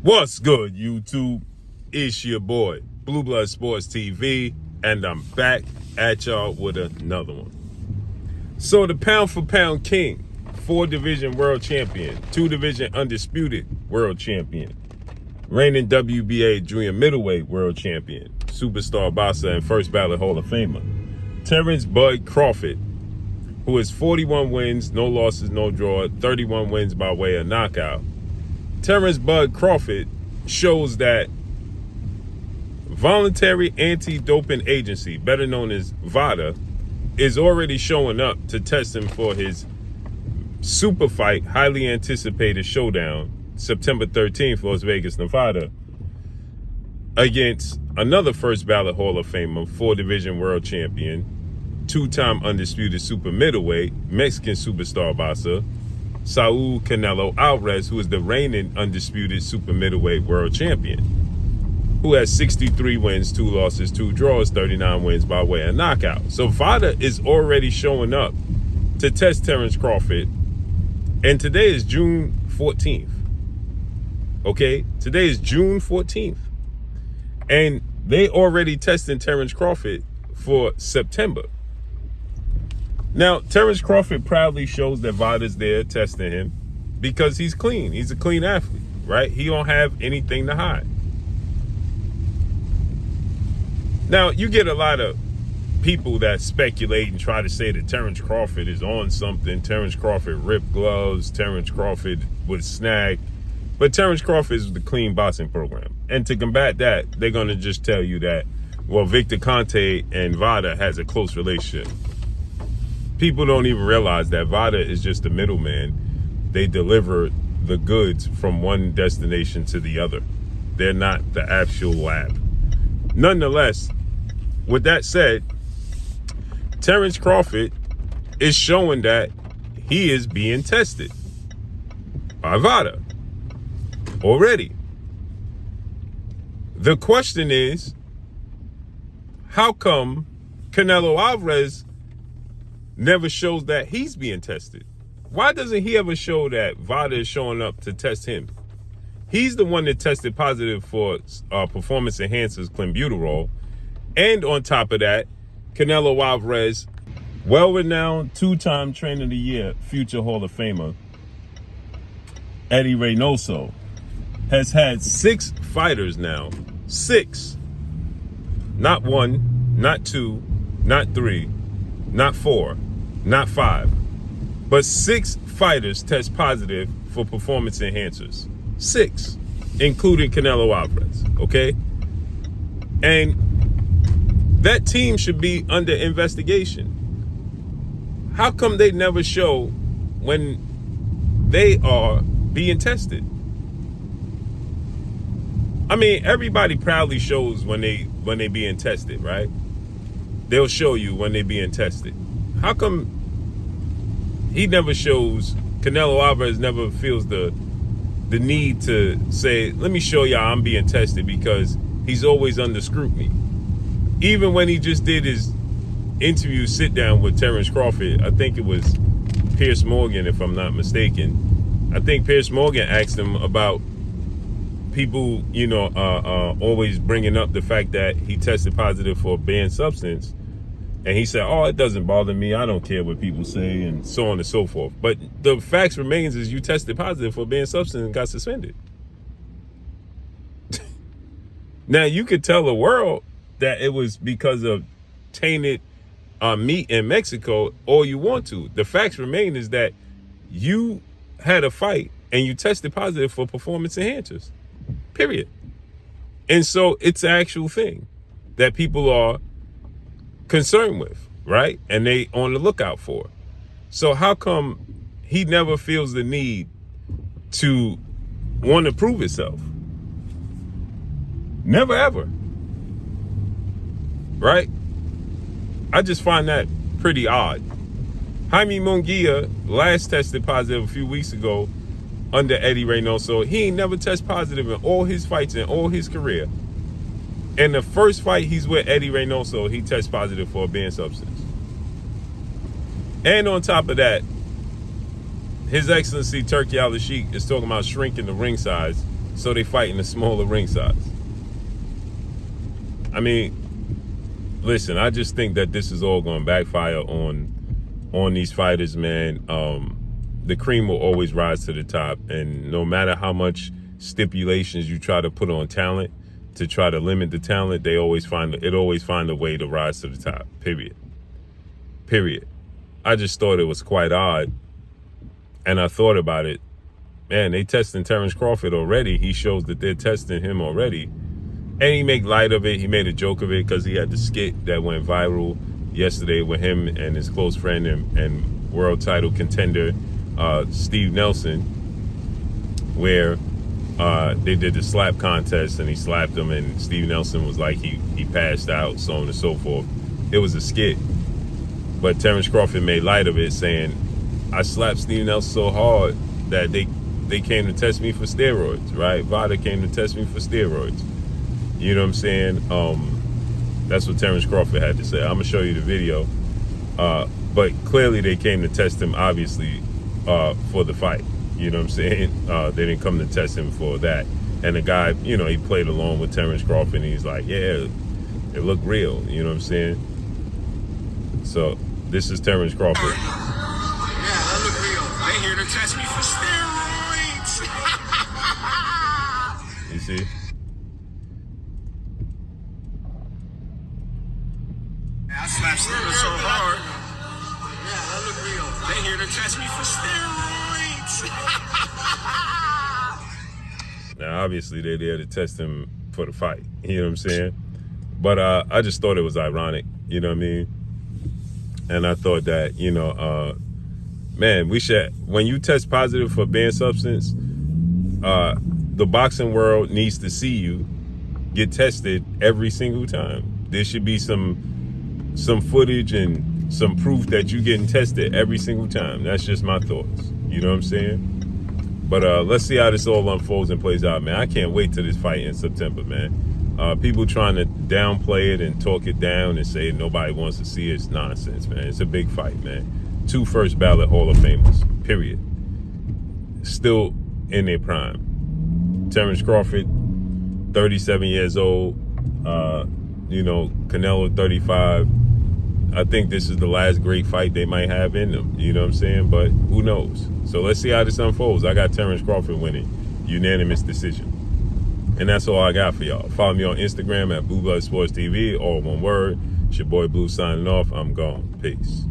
What's good, YouTube? It's your boy, Blue Blood Sports TV, and I'm back at y'all with another one. So the pound for pound king, 4-division world champion, 2-division undisputed world champion, reigning WBA junior middleweight world champion, superstar boxer and first ballot Hall of Famer, Terence Bud Crawford, who has 41 wins, no losses, no draw, 31 wins by way of knockout. Terence Bud Crawford shows that voluntary anti-doping agency, better known as Vada, is already showing up to test him for his super fight, highly anticipated showdown, September 13th, Las Vegas, Nevada, against another first ballot Hall of Famer, 4-division world champion, 2-time undisputed super middleweight, Mexican superstar boxer, Saul Canelo Alvarez, who is the reigning undisputed super middleweight world champion, who has 63 wins, 2 losses, 2 draws, 39 wins by way of knockout. So Vada is already showing up to test Terence Crawford. And today is June 14th. Okay? Today is June 14th. And they already testing Terence Crawford for September. Now, Terence Crawford proudly shows that Vada's there testing him because he's clean. He's a clean athlete, right? He don't have anything to hide. Now, you get a lot of people that speculate and try to say that Terence Crawford is on something. Terence Crawford ripped gloves. Terence Crawford was snagged. But Terence Crawford is the clean boxing program. And to combat that, they're going to just tell you that, well, Victor Conte and Vada has a close relationship. People don't even realize that Vada is just a middleman. They deliver the goods from one destination to the other. They're not the actual lab. Nonetheless, with that said, Terence Crawford is showing that he is being tested by Vada already. The question is, how come Canelo Alvarez never shows that he's being tested? Why doesn't he ever show that Vada is showing up to test him? He's the one that tested positive for performance enhancers, clenbuterol. And on top of that, Canelo Alvarez, well-renowned 2-time trainer of the year, future Hall of Famer, Eddie Reynoso, has had 6 fighters now. 6. Not 1, not 2, not 3, not 4, not 5, but 6 fighters test positive for performance enhancers. 6, including Canelo Alvarez, okay? And that team should be under investigation. How come they never show when they are being tested? I mean, everybody proudly shows when they being tested, right? They'll show you when they being tested. How come he never shows, Canelo Alvarez never feels the need to say, let me show y'all I'm being tested, because he's always under scrutiny. Even when he just did his interview sit down with Terence Crawford, I think it was Piers Morgan, if I'm not mistaken. I think Piers Morgan asked him about people, always bringing up the fact that he tested positive for a banned substance. And he said, oh, it doesn't bother me. I don't care what people say, and so on and so forth. But the facts remains is you tested positive for a banned substance and got suspended. Now, you could tell the world that it was because of tainted meat in Mexico all you want to. The facts remain is that you had a fight and you tested positive for performance enhancers. Period. And so it's an actual thing that people are concerned with, right? And they on the lookout for. So how come he never feels the need to want to prove himself? Never ever. Right? I just find that pretty odd. Jaime Munguia last tested positive a few weeks ago under Eddie Reynoso. He ain't never tested positive in all his fights in all his career. And the first fight he's with Eddie Reynoso, he tests positive for a banned substance. And on top of that, His Excellency Turki Al-Sheikh is talking about shrinking the ring size So they fight in a smaller ring size. I mean, listen, I just think that this is all going to backfire on these fighters, man. The cream will always rise to the top, and no matter how much stipulations you try to put on talent to try to limit the talent, they always find a way to rise to the top. Period. I just thought it was quite odd, and I thought about it. Man, they testing Terence Crawford already. He shows that they're testing him already. And he made light of it. He made a joke of it because he had the skit that went viral yesterday with him and his close friend and world title contender, Steve Nelson, where they did the slap contest and he slapped him and Steve Nelson was like he passed out, so on and so forth. It was a skit. But Terence Crawford made light of it, saying, I slapped Steve Nelson so hard that they came to test me for steroids, right? Vada came to test me for steroids. You know what I'm saying? That's what Terence Crawford had to say. I'm gonna show you the video. But clearly they came to test him, obviously, for the fight. You know what I'm saying? They didn't come to test him for that. And the guy, you know, he played along with Terence Crawford and he's like, yeah, it looked real. You know what I'm saying? So this is Terence Crawford. Yeah, that looked real. They here to test me for steroids. You see? I slapped steroids so hard. Yeah, that looked real. They here to test me for steroids. Now, obviously, they're there to test him for the fight. You know what I'm saying? But I just thought it was ironic. You know what I mean? And I thought that, you know, man, we should, when you test positive for banned substance, the boxing world needs to see you get tested every single time. There should be some footage and some proof that you're getting tested every single time. That's just my thoughts. You know what I'm saying? But let's see how this all unfolds and plays out, man. I can't wait till this fight in September, man. People trying to downplay it and talk it down and say nobody wants to see it. It's nonsense, man. It's a big fight, man. 2 first ballot Hall of Famers, period. Still in their prime. Terence Crawford, 37 years old. You know, Canelo, 35. I think this is the last great fight they might have in them. You know what I'm saying? But who knows? So let's see how this unfolds. I got Terence Crawford winning. Unanimous decision. And that's all I got for y'all. Follow me on Instagram at Blue Blood Sports TV, all one word. It's your boy Blue signing off. I'm gone. Peace.